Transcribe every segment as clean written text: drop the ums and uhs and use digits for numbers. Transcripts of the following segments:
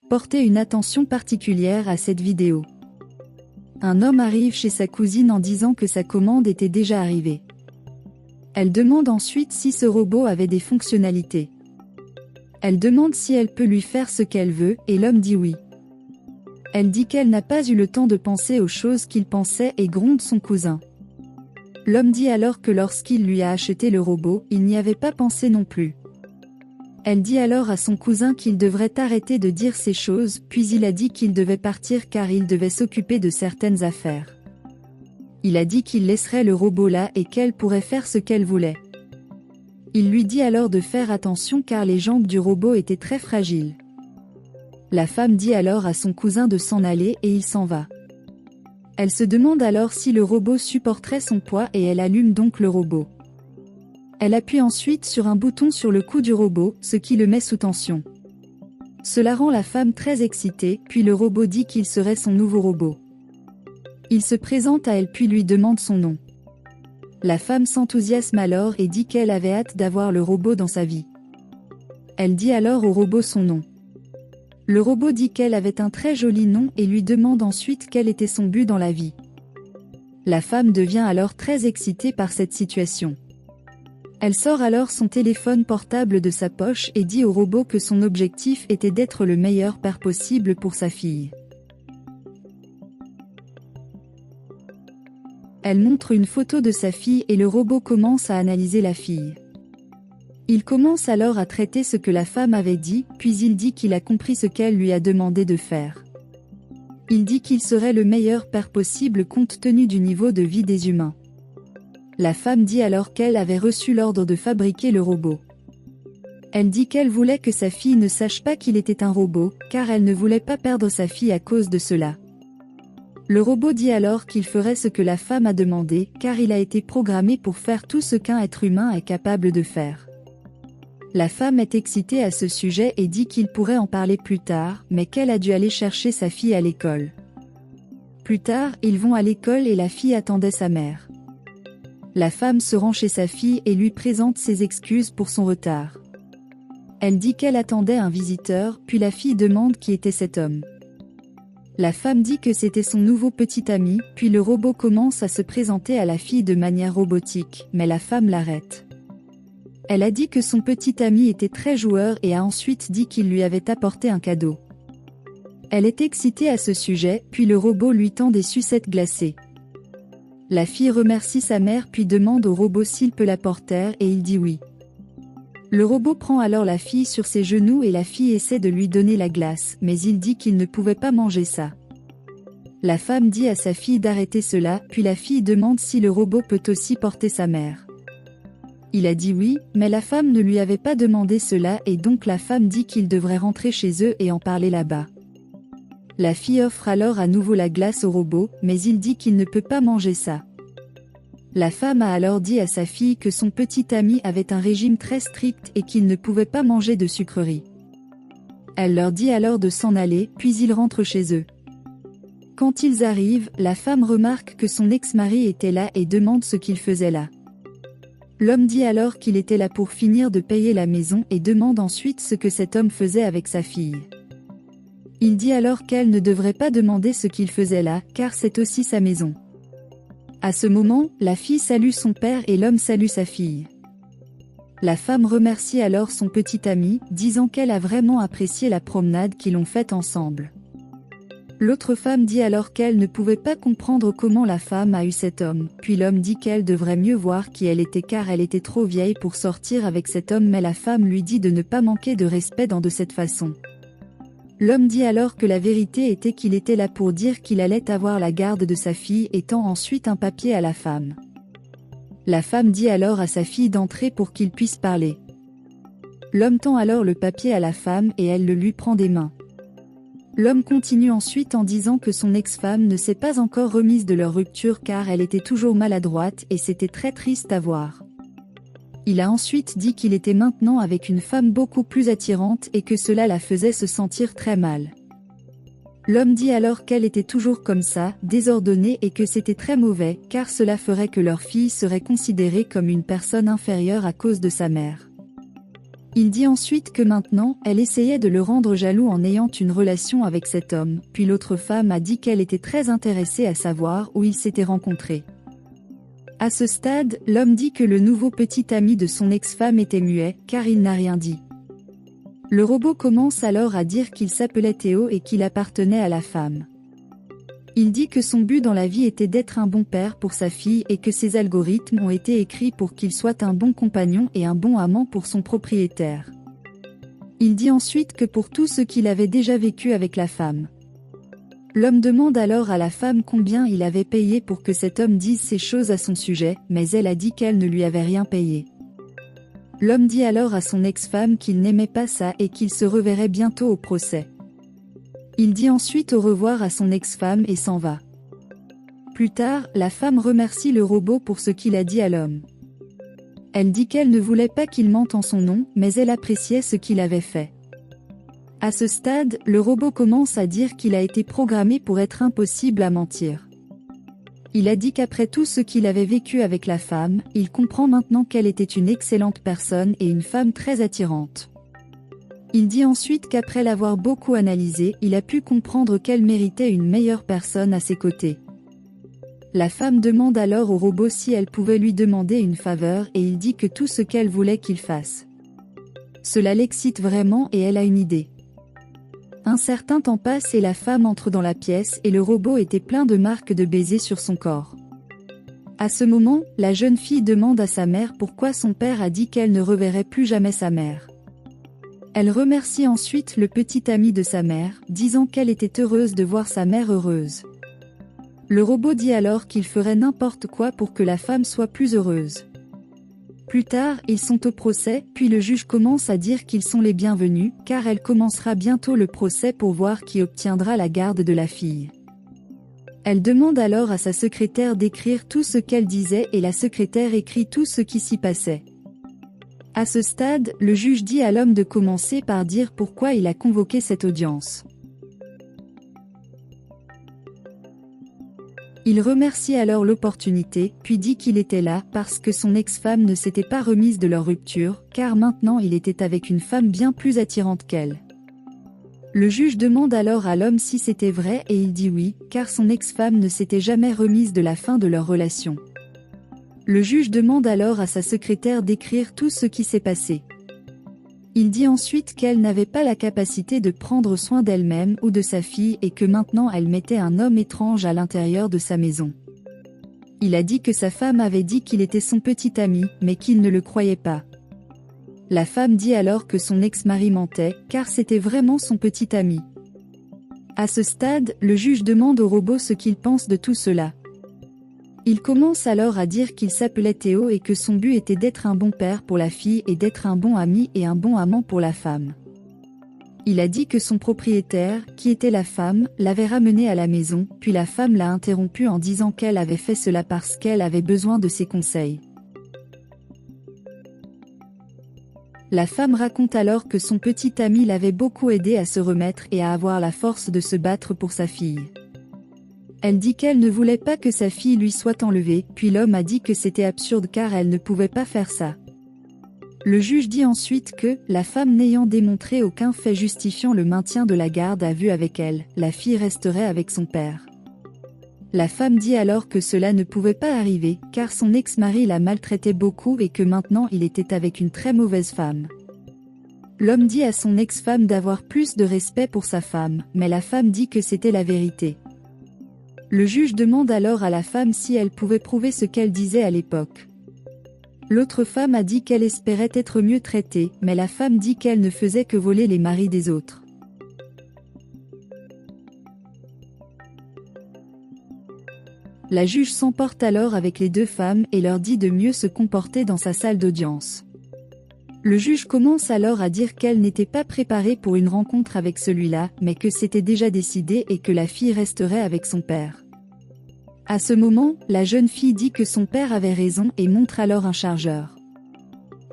Portez une attention particulière à cette vidéo. Un homme arrive chez sa cousine en disant que sa commande était déjà arrivée. Elle demande ensuite si ce robot avait des fonctionnalités. Elle demande si elle peut lui faire ce qu'elle veut, et l'homme dit oui. Elle dit qu'elle n'a pas eu le temps de penser aux choses qu'il pensait et gronde son cousin. L'homme dit alors que lorsqu'il lui a acheté le robot, il n'y avait pas pensé non plus. Elle dit alors à son cousin qu'il devrait arrêter de dire ces choses, puis il a dit qu'il devait partir car il devait s'occuper de certaines affaires. Il a dit qu'il laisserait le robot là et qu'elle pourrait faire ce qu'elle voulait. Il lui dit alors de faire attention car les jambes du robot étaient très fragiles. La femme dit alors à son cousin de s'en aller et il s'en va. Elle se demande alors si le robot supporterait son poids et elle allume donc le robot. Elle appuie ensuite sur un bouton sur le cou du robot, ce qui le met sous tension. Cela rend la femme très excitée, puis le robot dit qu'il serait son nouveau robot. Il se présente à elle puis lui demande son nom. La femme s'enthousiasme alors et dit qu'elle avait hâte d'avoir le robot dans sa vie. Elle dit alors au robot son nom. Le robot dit qu'elle avait un très joli nom et lui demande ensuite quel était son but dans la vie. La femme devient alors très excitée par cette situation. Elle sort alors son téléphone portable de sa poche et dit au robot que son objectif était d'être le meilleur père possible pour sa fille. Elle montre une photo de sa fille et le robot commence à analyser la fille. Il commence alors à traiter ce que la femme avait dit, puis il dit qu'il a compris ce qu'elle lui a demandé de faire. Il dit qu'il serait le meilleur père possible compte tenu du niveau de vie des humains. La femme dit alors qu'elle avait reçu l'ordre de fabriquer le robot. Elle dit qu'elle voulait que sa fille ne sache pas qu'il était un robot, car elle ne voulait pas perdre sa fille à cause de cela. Le robot dit alors qu'il ferait ce que la femme a demandé, car il a été programmé pour faire tout ce qu'un être humain est capable de faire. La femme est excitée à ce sujet et dit qu'il pourrait en parler plus tard, mais qu'elle a dû aller chercher sa fille à l'école. Plus tard, ils vont à l'école et la fille attendait sa mère. La femme se rend chez sa fille et lui présente ses excuses pour son retard. Elle dit qu'elle attendait un visiteur, puis la fille demande qui était cet homme. La femme dit que c'était son nouveau petit ami, puis le robot commence à se présenter à la fille de manière robotique, mais la femme l'arrête. Elle a dit que son petit ami était très joueur et a ensuite dit qu'il lui avait apporté un cadeau. Elle est excitée à ce sujet, puis le robot lui tend des sucettes glacées. La fille remercie sa mère puis demande au robot s'il peut la porter et il dit oui. Le robot prend alors la fille sur ses genoux et la fille essaie de lui donner la glace, mais il dit qu'il ne pouvait pas manger ça. La femme dit à sa fille d'arrêter cela, puis la fille demande si le robot peut aussi porter sa mère. Il a dit oui, mais la femme ne lui avait pas demandé cela et donc la femme dit qu'il devrait rentrer chez eux et en parler là-bas. La fille offre alors à nouveau la glace au robot, mais il dit qu'il ne peut pas manger ça. La femme a alors dit à sa fille que son petit ami avait un régime très strict et qu'il ne pouvait pas manger de sucreries. Elle leur dit alors de s'en aller, puis ils rentrent chez eux. Quand ils arrivent, la femme remarque que son ex-mari était là et demande ce qu'il faisait là. L'homme dit alors qu'il était là pour finir de payer la maison et demande ensuite ce que cet homme faisait avec sa fille. Il dit alors qu'elle ne devrait pas demander ce qu'il faisait là, car c'est aussi sa maison. À ce moment, la fille salue son père et l'homme salue sa fille. La femme remercie alors son petit ami, disant qu'elle a vraiment apprécié la promenade qu'ils ont faite ensemble. L'autre femme dit alors qu'elle ne pouvait pas comprendre comment la femme a eu cet homme, puis l'homme dit qu'elle devrait mieux voir qui elle était car elle était trop vieille pour sortir avec cet homme mais la femme lui dit de ne pas manquer de respect de cette façon. L'homme dit alors que la vérité était qu'il était là pour dire qu'il allait avoir la garde de sa fille et tend ensuite un papier à la femme. La femme dit alors à sa fille d'entrer pour qu'il puisse parler. L'homme tend alors le papier à la femme et elle le lui prend des mains. L'homme continue ensuite en disant que son ex-femme ne s'est pas encore remise de leur rupture car elle était toujours maladroite et c'était très triste à voir. Il a ensuite dit qu'il était maintenant avec une femme beaucoup plus attirante et que cela la faisait se sentir très mal. L'homme dit alors qu'elle était toujours comme ça, désordonnée et que c'était très mauvais car cela ferait que leur fille serait considérée comme une personne inférieure à cause de sa mère. Il dit ensuite que maintenant, elle essayait de le rendre jaloux en ayant une relation avec cet homme, puis l'autre femme a dit qu'elle était très intéressée à savoir où ils s'étaient rencontrés. À ce stade, l'homme dit que le nouveau petit ami de son ex-femme était muet, car il n'a rien dit. Le robot commence alors à dire qu'il s'appelait Théo et qu'il appartenait à la femme. Il dit que son but dans la vie était d'être un bon père pour sa fille et que ses algorithmes ont été écrits pour qu'il soit un bon compagnon et un bon amant pour son propriétaire. Il dit ensuite que pour tout ce qu'il avait déjà vécu avec la femme. L'homme demande alors à la femme combien il avait payé pour que cet homme dise ces choses à son sujet, mais elle a dit qu'elle ne lui avait rien payé. L'homme dit alors à son ex-femme qu'il n'aimait pas ça et qu'il se reverrait bientôt au procès. Il dit ensuite au revoir à son ex-femme et s'en va. Plus tard, la femme remercie le robot pour ce qu'il a dit à l'homme. Elle dit qu'elle ne voulait pas qu'il mente en son nom, mais elle appréciait ce qu'il avait fait. À ce stade, le robot commence à dire qu'il a été programmé pour être impossible à mentir. Il a dit qu'après tout ce qu'il avait vécu avec la femme, il comprend maintenant qu'elle était une excellente personne et une femme très attirante. Il dit ensuite qu'après l'avoir beaucoup analysé, il a pu comprendre qu'elle méritait une meilleure personne à ses côtés. La femme demande alors au robot si elle pouvait lui demander une faveur et il dit que tout ce qu'elle voulait qu'il fasse. Cela l'excite vraiment et elle a une idée. Un certain temps passe et la femme entre dans la pièce et le robot était plein de marques de baisers sur son corps. À ce moment, la jeune fille demande à sa mère pourquoi son père a dit qu'elle ne reverrait plus jamais sa mère. Elle remercie ensuite le petit ami de sa mère, disant qu'elle était heureuse de voir sa mère heureuse. Le robot dit alors qu'il ferait n'importe quoi pour que la femme soit plus heureuse. Plus tard, ils sont au procès, puis le juge commence à dire qu'ils sont les bienvenus, car elle commencera bientôt le procès pour voir qui obtiendra la garde de la fille. Elle demande alors à sa secrétaire d'écrire tout ce qu'elle disait et la secrétaire écrit tout ce qui s'y passait. À ce stade, le juge dit à l'homme de commencer par dire pourquoi il a convoqué cette audience. Il remercie alors l'opportunité, puis dit qu'il était là parce que son ex-femme ne s'était pas remise de leur rupture, car maintenant il était avec une femme bien plus attirante qu'elle. Le juge demande alors à l'homme si c'était vrai et il dit oui, car son ex-femme ne s'était jamais remise de la fin de leur relation. Le juge demande alors à sa secrétaire d'écrire tout ce qui s'est passé. Il dit ensuite qu'elle n'avait pas la capacité de prendre soin d'elle-même ou de sa fille et que maintenant elle mettait un homme étrange à l'intérieur de sa maison. Il a dit que sa femme avait dit qu'il était son petit ami, mais qu'il ne le croyait pas. La femme dit alors que son ex-mari mentait, car c'était vraiment son petit ami. À ce stade, le juge demande au robot ce qu'il pense de tout cela. Il commence alors à dire qu'il s'appelait Théo et que son but était d'être un bon père pour la fille et d'être un bon ami et un bon amant pour la femme. Il a dit que son propriétaire, qui était la femme, l'avait ramené à la maison, puis la femme l'a interrompu en disant qu'elle avait fait cela parce qu'elle avait besoin de ses conseils. La femme raconte alors que son petit ami l'avait beaucoup aidé à se remettre et à avoir la force de se battre pour sa fille. Elle dit qu'elle ne voulait pas que sa fille lui soit enlevée, puis l'homme a dit que c'était absurde car elle ne pouvait pas faire ça. Le juge dit ensuite que, la femme n'ayant démontré aucun fait justifiant le maintien de la garde à vue avec elle, la fille resterait avec son père. La femme dit alors que cela ne pouvait pas arriver, car son ex-mari la maltraitait beaucoup et que maintenant il était avec une très mauvaise femme. L'homme dit à son ex-femme d'avoir plus de respect pour sa femme, mais la femme dit que c'était la vérité. Le juge demande alors à la femme si elle pouvait prouver ce qu'elle disait à l'époque. L'autre femme a dit qu'elle espérait être mieux traitée, mais la femme dit qu'elle ne faisait que voler les maris des autres. La juge s'emporte alors avec les deux femmes et leur dit de mieux se comporter dans sa salle d'audience. Le juge commence alors à dire qu'elle n'était pas préparée pour une rencontre avec celui-là, mais que c'était déjà décidé et que la fille resterait avec son père. À ce moment, la jeune fille dit que son père avait raison et montre alors un chargeur.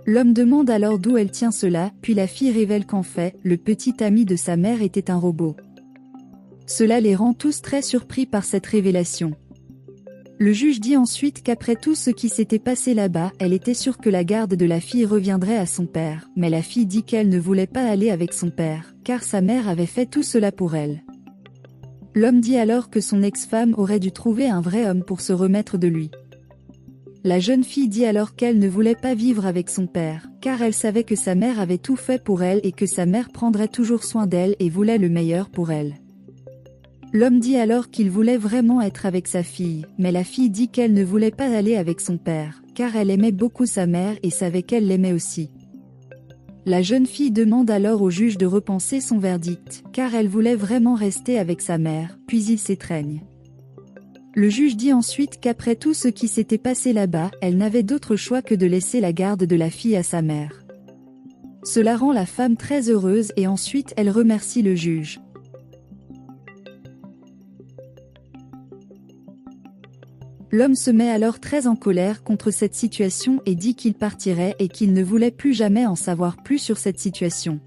L'homme demande alors d'où elle tient cela, puis la fille révèle qu'en fait, le petit ami de sa mère était un robot. Cela les rend tous très surpris par cette révélation. Le juge dit ensuite qu'après tout ce qui s'était passé là-bas, elle était sûre que la garde de la fille reviendrait à son père, mais la fille dit qu'elle ne voulait pas aller avec son père, car sa mère avait fait tout cela pour elle. L'homme dit alors que son ex-femme aurait dû trouver un vrai homme pour se remettre de lui. La jeune fille dit alors qu'elle ne voulait pas vivre avec son père, car elle savait que sa mère avait tout fait pour elle et que sa mère prendrait toujours soin d'elle et voulait le meilleur pour elle. L'homme dit alors qu'il voulait vraiment être avec sa fille, mais la fille dit qu'elle ne voulait pas aller avec son père, car elle aimait beaucoup sa mère et savait qu'elle l'aimait aussi. La jeune fille demande alors au juge de repenser son verdict, car elle voulait vraiment rester avec sa mère, puis ils s'étreignent. Le juge dit ensuite qu'après tout ce qui s'était passé là-bas, elle n'avait d'autre choix que de laisser la garde de la fille à sa mère. Cela rend la femme très heureuse et ensuite elle remercie le juge. L'homme se met alors très en colère contre cette situation et dit qu'il partirait et qu'il ne voulait plus jamais en savoir plus sur cette situation.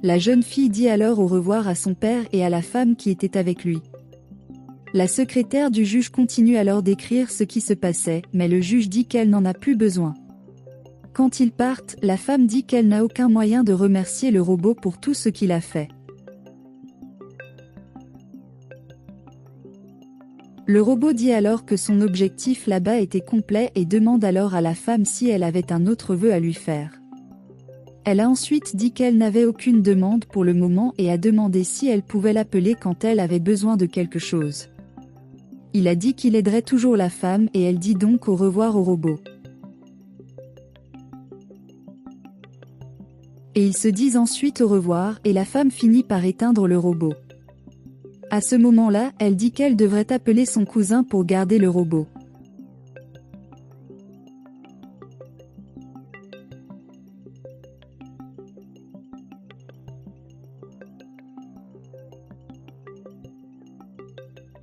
La jeune fille dit alors au revoir à son père et à la femme qui était avec lui. La secrétaire du juge continue alors d'écrire ce qui se passait, mais le juge dit qu'elle n'en a plus besoin. Quand ils partent, la femme dit qu'elle n'a aucun moyen de remercier le robot pour tout ce qu'il a fait. Le robot dit alors que son objectif là-bas était complet et demande alors à la femme si elle avait un autre vœu à lui faire. Elle a ensuite dit qu'elle n'avait aucune demande pour le moment et a demandé si elle pouvait l'appeler quand elle avait besoin de quelque chose. Il a dit qu'il aiderait toujours la femme et elle dit donc au revoir au robot. Et ils se disent ensuite au revoir et la femme finit par éteindre le robot. À ce moment-là, elle dit qu'elle devrait appeler son cousin pour garder le robot.